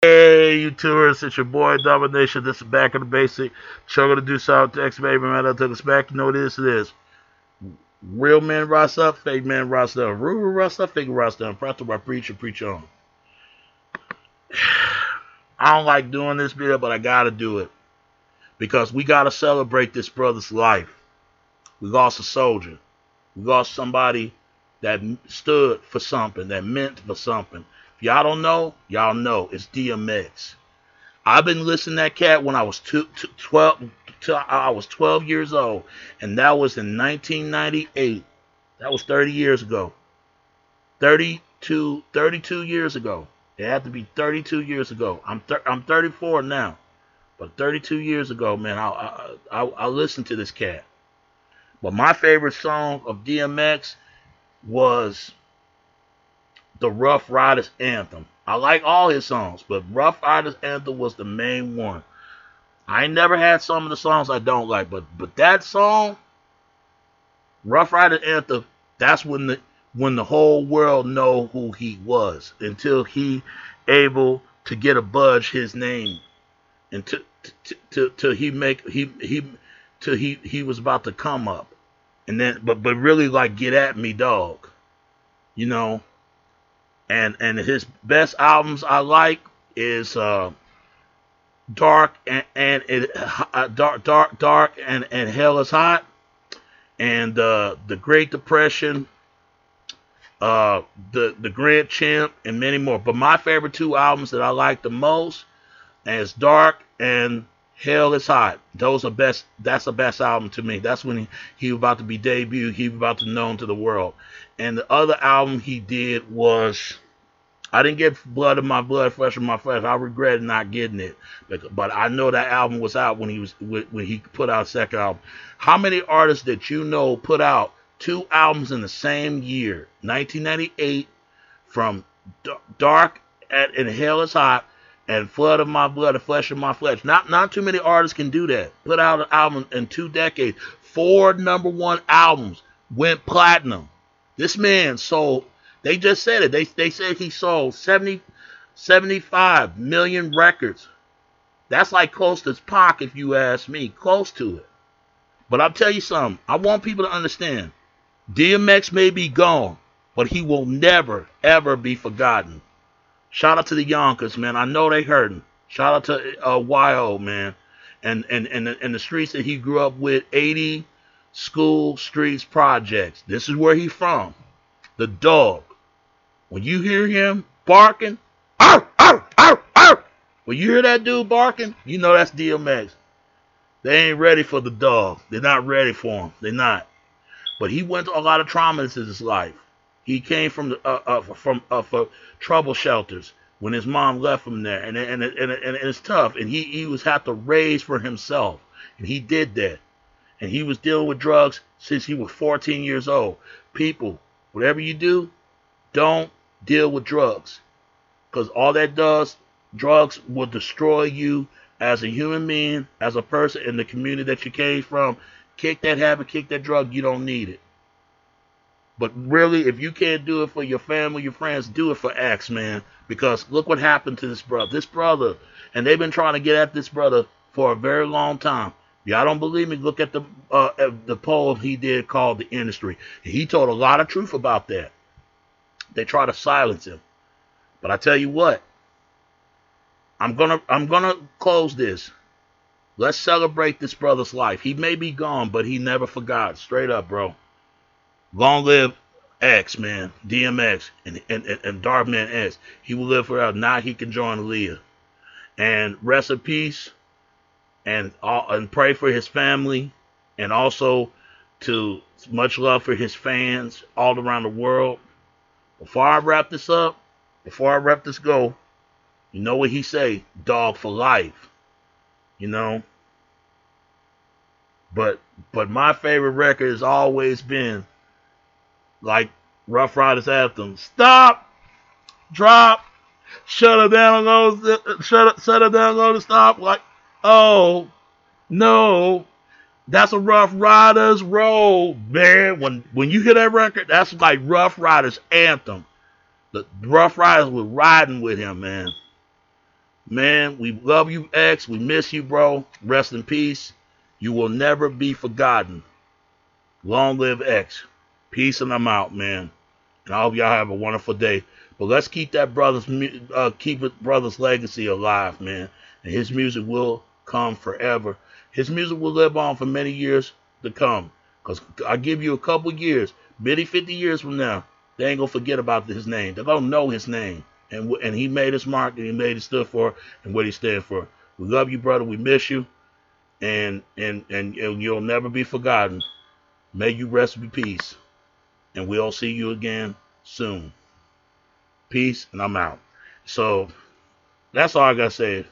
Hey, you tourists, it's your boy Domination. This is Back in the Basic. Struggle to do something, X baby man. I took us back. You know what it is. Real men rise up, fake men rise down. Real rise up, fake rise down. Practice by preacher, preach on. I don't like doing this video, but I gotta do it. Because we gotta celebrate this brother's life. We lost a soldier. We lost somebody that stood for something, that meant for something. If y'all don't know, y'all know. It's DMX. I've been listening to that cat when I was 12, till I was 12 years old, and that was in 1998. That was 30 years ago. 32 years ago. It had to be 32 years ago. I'm 34 now, but 32 years ago, man, I listened to this cat. But my favorite song of DMX was the Rough Riders Anthem. I like all his songs, but Rough Riders Anthem was the main one. I ain't never had some of the songs I don't like, but that song, Rough Riders Anthem, that's when the whole world know who he was until he able to get a budge his name and till he was about to come up, and then but really like get at me, dog, you know. And his best albums I like is Dark and Hell is Hot, and the Great Depression, the Grand Champ, and many more. But my favorite two albums that I like the most is Dark and Hell is Hot. Those are best. That's the best album to me. That's when he was about to be debuted. He was about to known to the world. And the other album he did was, I didn't get Blood of My Blood, Flesh of My Flesh. I regret not getting it, but I know that album was out when he put out a second album. How many artists that you know put out two albums in the same year, 1998, from Dark and Hell is Hot, and Flood of My Blood and Flesh of My Flesh? Not too many artists can do that. Put out an album in 2 decades. 4 #1 albums went platinum. This man sold, they just said it. They said he sold 75 million records. That's like close to Pac, if you ask me. Close to it. But I'll tell you something. I want people to understand. DMX may be gone, but he will never, ever be forgotten. Shout out to the Yonkers, man. I know they hurting. Shout out to YO, man. And the streets that he grew up with, 80 School Streets Projects. This is where he's from. The dog. When you hear him barking, arr, arr, arr, arr. When you hear that dude barking, you know that's DMX. They ain't ready for the dog. They're not ready for him. They're not. But he went through a lot of trauma in his life. He came from trouble shelters when his mom left him there, and it's tough. And he was had to raise for himself, and he did that. And he was dealing with drugs since he was 14 years old. People, whatever you do, don't deal with drugs, because all that does, drugs will destroy you as a human being, as a person in the community that you came from. Kick that habit, kick that drug. You don't need it. But really, if you can't do it for your family, your friends, do it for X, man. Because look what happened to this brother. This brother, and they've been trying to get at this brother for a very long time. Y'all don't believe me? Look at the poll he did called The Industry. He told a lot of truth about that. They try to silence him. But I tell you what, I'm gonna close this. Let's celebrate this brother's life. He may be gone, but he never forgot. Straight up, bro. Long live X, man. DMX and Darkman X. He will live forever. Now he can join Aaliyah. And rest in peace. And pray for his family. And also to much love for his fans all around the world. Before I wrap this up, before I wrap this go, you know what he say? Dog for life. You know? But my favorite record has always been like Rough Riders Anthem. Stop! Drop! Shut it down, shut it down, go to stop. Like, oh, no. That's a Rough Riders road, man. When you hear that record, that's like Rough Riders Anthem. The Rough Riders were riding with him, man. Man, we love you, X. We miss you, bro. Rest in peace. You will never be forgotten. Long live X. Peace, and I'm out, man. And I hope y'all have a wonderful day. But let's keep that brother's legacy alive, man. And his music will come forever. His music will live on for many years to come. Because I give you a couple years, maybe 50 years from now, they ain't going to forget about his name. They're going to know his name. And he made his mark, and he made it stood for, and what he stand for. We love you, brother. We miss you. And you'll never be forgotten. May you rest in peace. And we'll see you again soon. Peace, and I'm out. So that's all I gotta say.